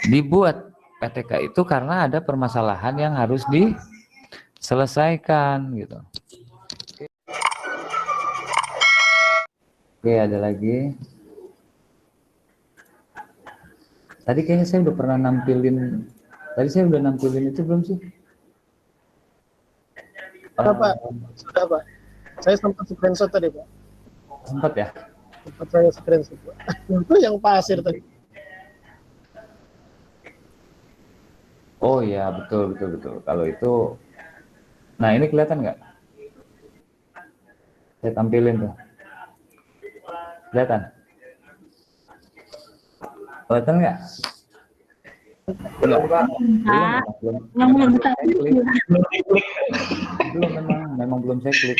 Dibuat PTK itu karena ada permasalahan yang harus diselesaikan gitu. Oke, ada lagi. Tadi kayaknya saya udah pernah nampilin. Tadi saya udah nampilin itu belum sih? Sudah Pak, sudah Pak. Saya sempat screenshot tadi Pak. Sempat ya? Sempat saya screenshot Pak. Itu yang pasir tadi. Oh iya, betul. Kalau itu, nah ini kelihatan nggak? Saya tampilin tuh. Kelihatan? Kelihatan nggak? Belum, memang belum saya klik.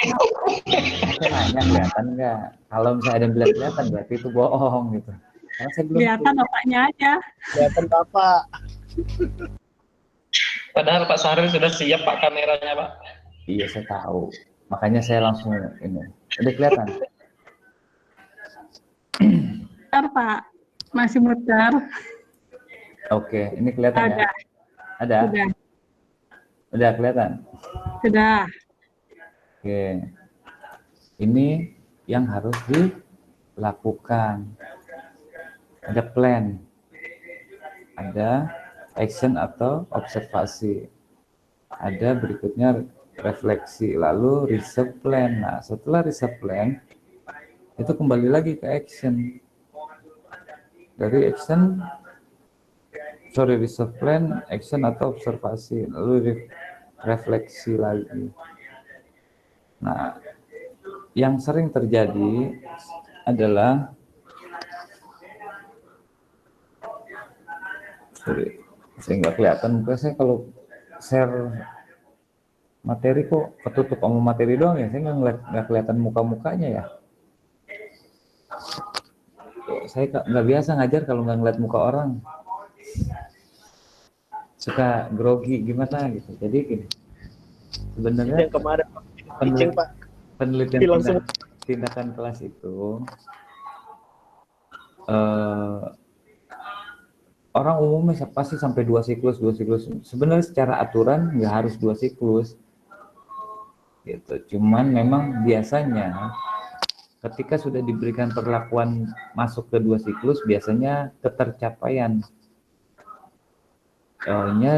Saya nanya kelihatan nggak? Kalau misalnya ada yang bilang kelihatan, berarti itu bohong gitu. Karena saya belum kelihatan bapaknya aja. Kelihatan Bapak. Padahal Pak Sahril sudah siap Pak kameranya Pak. Iya saya tahu. Makanya saya langsung ini. Udah kelihatan? Muter Pak, masih muter. Oke, ini kelihatan ada. Ya? Ada? Sudah. Udah kelihatan? Sudah. Oke. Ini yang harus dilakukan. Ada plan. Ada action atau observasi. Ada berikutnya refleksi, lalu reserve plan. Nah, setelah reserve plan, itu kembali lagi ke action. Dari action, reserve plan, action atau observasi, lalu refleksi lagi. Nah, yang sering terjadi adalah saya nggak kelihatan muka saya kalau share materi kok ketutup sama materi doang ya, saya nggak kelihatan muka-mukanya ya. Saya nggak biasa ngajar kalau nggak ngeliat muka orang, suka grogi gimana gitu. Jadi gini, sebenarnya yang kemarin penelitian tindakan kelas itu orang umumnya pasti sampai 2 siklus. Sebenarnya secara aturan nggak harus 2 siklus gitu, cuman memang biasanya ketika sudah diberikan perlakuan masuk ke 2 siklus, biasanya ketercapaian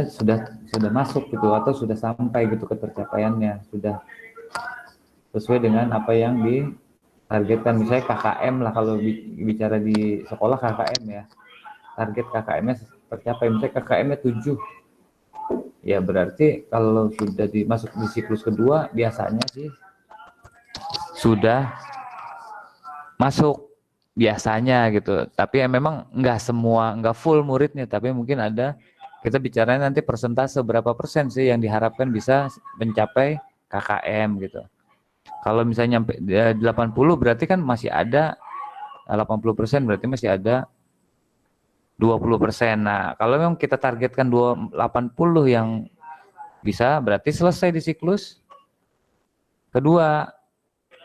sudah masuk gitu, atau sudah sampai gitu ketercapaiannya, sudah sesuai dengan apa yang ditargetkan. Misalnya KKM lah, kalau bicara di sekolah KKM ya, target KKM-nya tercapai. Misalnya KKM-nya 7, ya berarti kalau sudah dimasuk di siklus kedua biasanya sih sudah masuk biasanya gitu. Tapi ya memang nggak full muridnya, tapi mungkin ada, kita bicaranya nanti persentase berapa persen sih yang diharapkan bisa mencapai KKM gitu. Kalau misalnya nyampe 80 berarti kan masih ada 80%, berarti masih ada 20%. Nah, kalau memang kita targetkan 80 yang bisa, berarti selesai di siklus kedua.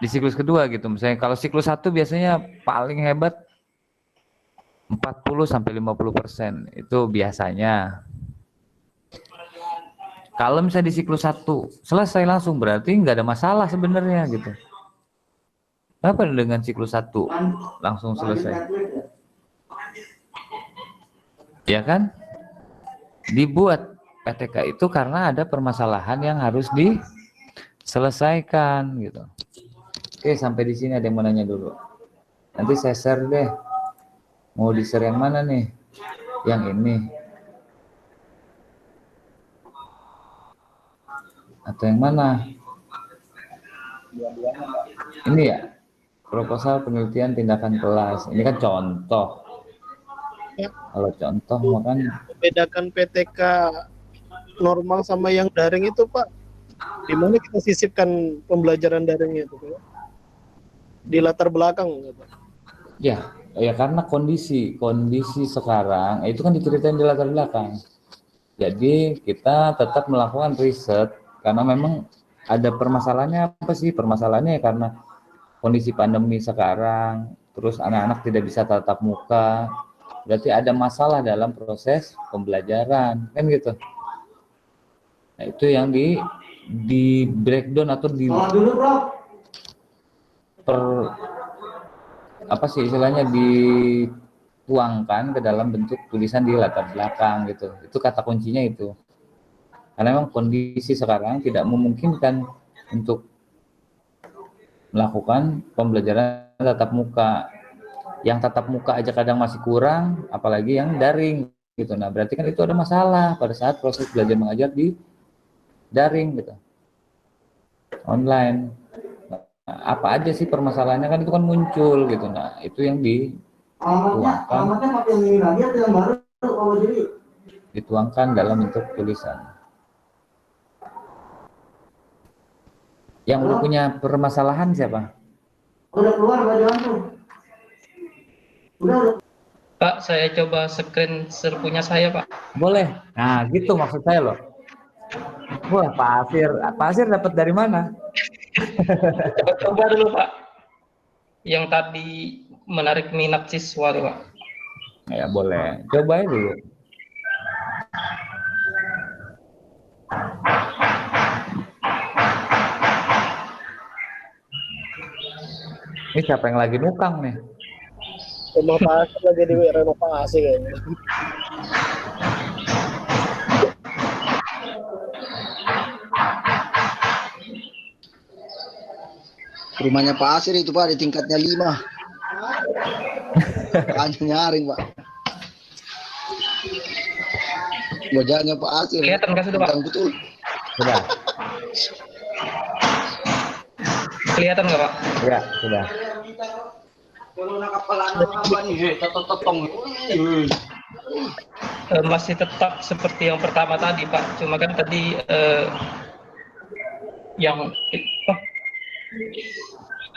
Di siklus kedua gitu. Misalnya kalau siklus 1 biasanya paling hebat 40-50%. Itu biasanya. Kalau misalnya di siklus 1 selesai langsung, berarti nggak ada masalah sebenarnya gitu. Apa dengan siklus 1 langsung selesai? Ya kan? Dibuat PTK itu karena ada permasalahan yang harus diselesaikan gitu. Oke, sampai di sini ada yang mau nanya dulu. Nanti saya share deh. Mau di share yang mana nih? Yang ini atau yang mana? Ini ya, proposal penelitian tindakan kelas. Ini kan contoh. Ya. Kalau contoh makan membedakan PTK normal sama yang daring itu Pak, di mana kita sisipkan pembelajaran daringnya itu Pak? Di latar belakang gitu. Ya karena kondisi sekarang itu kan diceritain di latar belakang. Jadi kita tetap melakukan riset karena memang ada permasalahannya. Apa sih permasalahannya? Ya karena kondisi pandemi sekarang, terus anak-anak tidak bisa tatap muka, berarti ada masalah dalam proses pembelajaran, kan gitu. Nah, itu yang di breakdown atau apa sih istilahnya, dituangkan ke dalam bentuk tulisan di latar belakang gitu. Itu kata kuncinya itu. Karena memang kondisi sekarang tidak memungkinkan untuk melakukan pembelajaran tatap muka. Yang tatap muka aja kadang masih kurang, apalagi yang daring gitu. Nah, berarti kan itu ada masalah pada saat proses belajar mengajar di daring gitu, online. Nah, apa aja sih permasalahannya, kan itu kan muncul gitu. Nah, itu yang dituangkan dalam bentuk tulisan. Yang udah punya permasalahan siapa? Udah keluar baju antum. Udah. Pak, saya coba screen share punya saya, Pak. Boleh. Nah, gitu maksud saya loh. Wah, Pak Asir dapat dari mana? Coba dulu, Pak. Yang tadi menarik minat siswa tuh, Pak. Ya, boleh. Cobain dulu. Ini siapa yang lagi nukang nih? Rumah Pak Asir lagi di renovasi kayaknya. Rumahnya Pak Asir itu Pak di tingkatnya 5. Hanya nyaring Pak. Wajahnya Pak Asir. Kelihatan nggak sudah, Pak? Betul. Sudah. Kelihatan nggak, Pak? Ya, sudah. Masih tetap seperti yang pertama tadi, Pak. Cuma kan tadi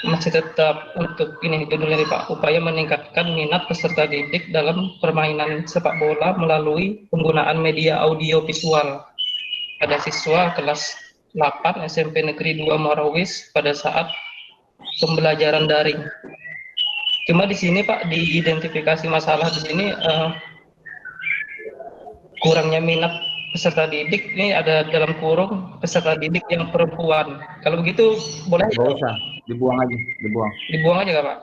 masih tetap untuk ini judulnya nih, Pak. Upaya meningkatkan minat peserta didik dalam permainan sepak bola melalui penggunaan media audio visual pada siswa kelas 8 SMP Negeri 2 Marawis pada saat pembelajaran daring. Cuma di sini, Pak, diidentifikasi masalah di sini kurangnya minat peserta didik. Ini ada dalam kurung peserta didik yang perempuan. Kalau begitu boleh? Nggak usah, dibuang aja, dibuang. Dibuang aja nggak, Pak?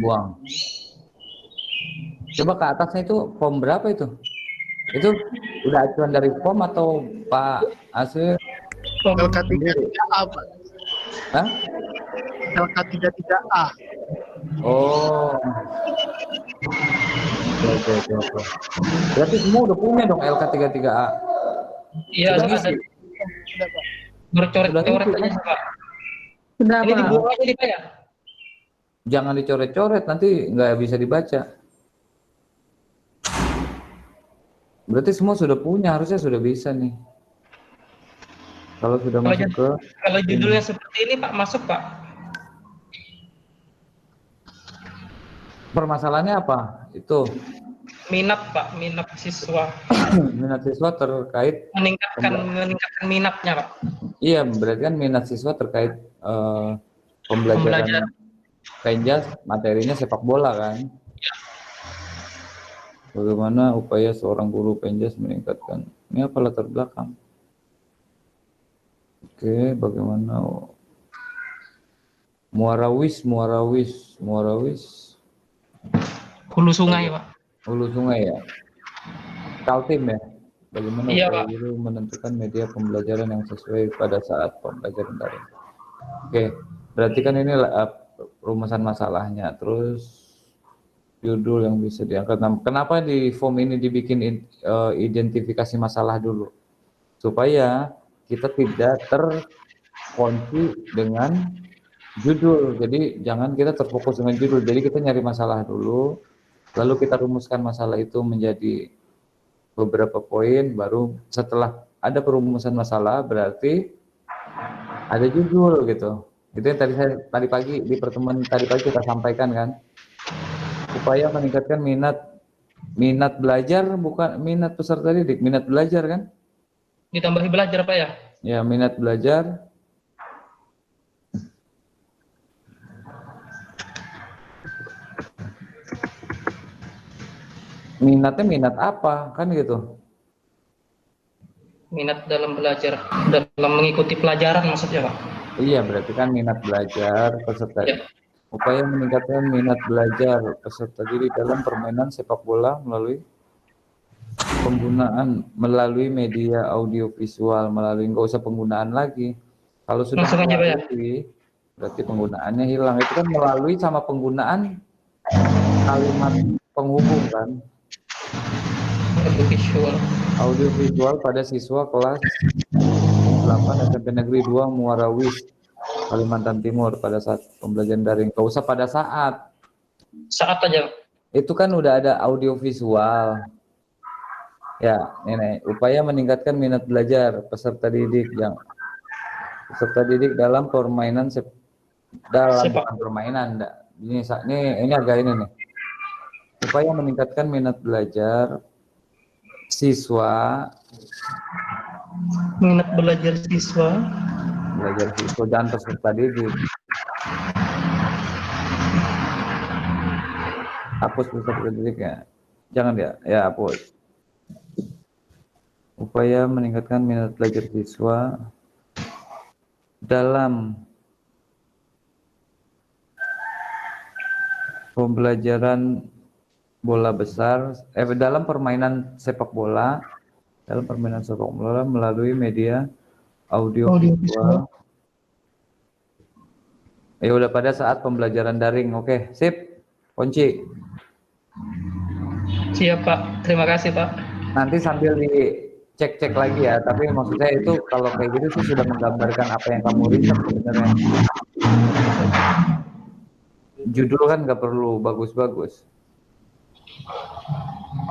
Buang. Coba ke atasnya itu form berapa itu? Itu udah acuan dari form atau Pak Asir? LK33A, Pak. Hah? LK33A. Oh. Oke. Berarti semua udah punya dong LK33A. Iya, Sudah ada ngisi? Sudah, Pak. bercoret-coret Sudah aja, Pak. Sudah, Ini Pak. dibuang aja di Pak ya? Jangan dicoret-coret, nanti nggak bisa dibaca. Berarti semua sudah punya, harusnya sudah bisa nih. Kalau sudah masuk ke... Kalau judulnya seperti ini, Pak, masuk, Pak. Permasalahannya apa? Itu Minat, Pak, minat siswa. minat siswa terkait... Meningkatkan minatnya, Pak. Iya, berarti kan minat siswa terkait pembelajaran Penjas, materinya sepak bola kan? Bagaimana upaya seorang guru Penjas meningkatkan? Ini apa latar belakang? Oke, bagaimana Muarawis. Hulu sungai, Pak. Hulu sungai ya. Kaltim ya. Bagaimana Iya, upaya Pak. guru menentukan media pembelajaran yang sesuai pada saat pembelajaran daring. Oke, berarti kan ini rumusan masalahnya. Terus judul yang bisa diangkat. Nah, kenapa di form ini dibikin identifikasi masalah dulu? Supaya kita tidak terkunci dengan judul. Jadi jangan kita terfokus dengan judul. Jadi kita nyari masalah dulu, lalu kita rumuskan masalah itu menjadi beberapa poin, baru setelah ada perumusan masalah berarti ada judul gitu. Itu yang tadi pagi di pertemuan tadi pagi kita sampaikan kan. Upaya meningkatkan minat belajar, bukan minat peserta didik, minat belajar kan? Ditambahi belajar, Pak ya? Ya, minat belajar. minatnya minat apa kan gitu. Minat dalam belajar, dalam mengikuti pelajaran maksudnya Pak. Iya, berarti kan minat belajar peserta. Ya, Upaya meningkatkan minat belajar peserta didik dalam permainan sepak bola melalui media audiovisual, nggak usah penggunaan lagi. Kalau sudah langsung aja Pak ya. melalui, berarti penggunaannya hilang. Itu kan melalui sama penggunaan kalimat penghubung kan. Visual. Audiovisual pada siswa kelas 8 SMP Negeri 2 Muara Wis, Kalimantan Timur pada saat pembelajaran daring. Nggak usah pada saat. Saat aja. Itu kan udah ada audiovisual. Ya, ini upaya meningkatkan minat belajar peserta didik dalam permainan Sepak. bukan permainan. Ini agak ini nih. Upaya meningkatkan minat belajar siswa dan peserta didik. Hapus peserta didik ya. Jangan ya hapus. Upaya meningkatkan minat belajar siswa dalam pembelajaran bola besar, dalam permainan sepak bola melalui media audiovisual. Ya udah pada saat pembelajaran daring. Oke, sip. Kunci. Siap Pak, terima kasih Pak. Nanti sambil dicek-cek lagi ya, tapi maksud saya itu kalau kayak gitu sih sudah menggambarkan apa yang kamu riset sebenarnya. Judul kan nggak perlu bagus-bagus.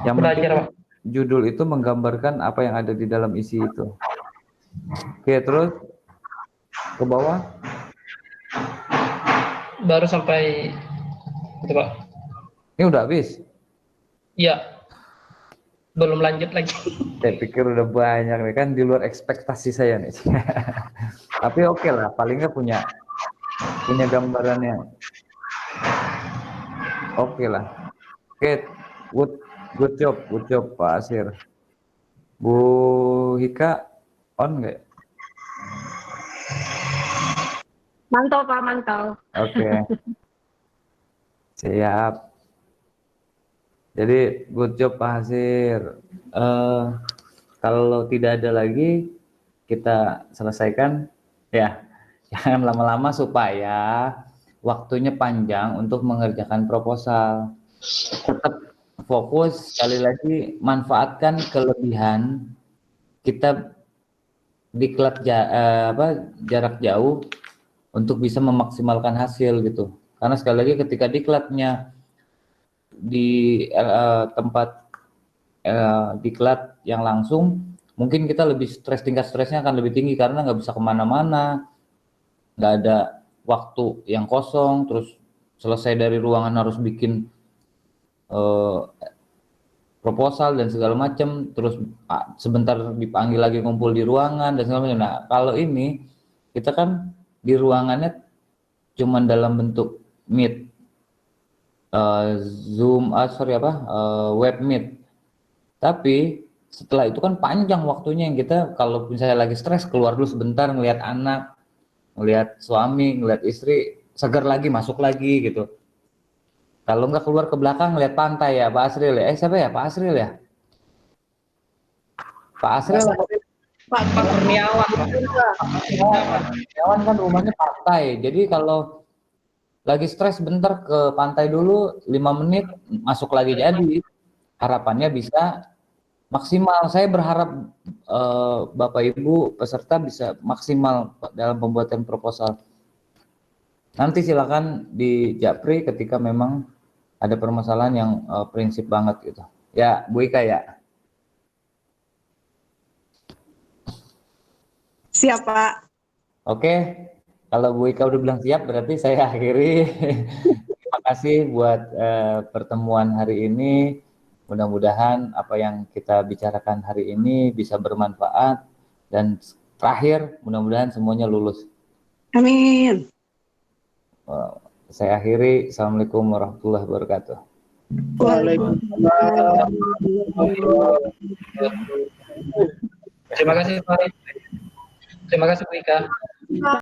Yang penting judul itu menggambarkan apa yang ada di dalam isi itu. Oke, terus ke bawah. Baru sampai itu Pak. Ini udah habis? Iya. Belum lanjut lagi. Saya pikir udah banyak nih, kan di luar ekspektasi saya nih. Tapi oke lah, paling nggak punya gambarannya. Oke lah. Oke, good job Pak Asir. Bu Hika on nggak? Mantau Pak, mantau. Oke. Siap. Jadi good job Pak Asir. Kalau tidak ada lagi, kita selesaikan ya. Jangan lama-lama supaya waktunya panjang untuk mengerjakan proposal. Tetap fokus, sekali lagi manfaatkan kelebihan kita diklat jarak jauh untuk bisa memaksimalkan hasil gitu. Karena sekali lagi ketika diklatnya di tempat diklat yang langsung, mungkin kita lebih tingkat stresnya akan lebih tinggi karena nggak bisa kemana-mana, nggak ada waktu yang kosong, terus selesai dari ruangan harus bikin proposal dan segala macam, terus sebentar dipanggil lagi ngumpul di ruangan dan segala macam. Nah, kalau ini kita kan di ruangannya cuman dalam bentuk Meet, Zoom, web Meet. Tapi setelah itu kan panjang waktunya yang kita kalau misalnya lagi stres keluar dulu sebentar ngelihat anak, ngelihat suami, ngelihat istri, segar lagi masuk lagi gitu. Kalau nggak keluar ke belakang ngelihat pantai ya Pak Asril ya. Siapa ya Pak Asril ya? Pak Asril. Pak Kurniawan. Kurniawan kan rumahnya pantai. Jadi kalau lagi stres bentar ke pantai dulu 5 menit masuk lagi, jadi harapannya bisa maksimal. Saya berharap Bapak Ibu peserta bisa maksimal dalam pembuatan proposal. Nanti silakan di Japri ketika memang ada permasalahan yang prinsip banget gitu. Ya, Bu Ika ya. Siap Pak. Oke. Kalau Bu Ika udah bilang siap, berarti saya akhiri. Terima kasih buat pertemuan hari ini. Mudah-mudahan apa yang kita bicarakan hari ini bisa bermanfaat. Dan terakhir, mudah-mudahan semuanya lulus. Amin. Saya akhiri. Assalamualaikum warahmatullahi wabarakatuh. Waalaikumsalam. Terima kasih Pak Arif. Terima kasih Bu Ika.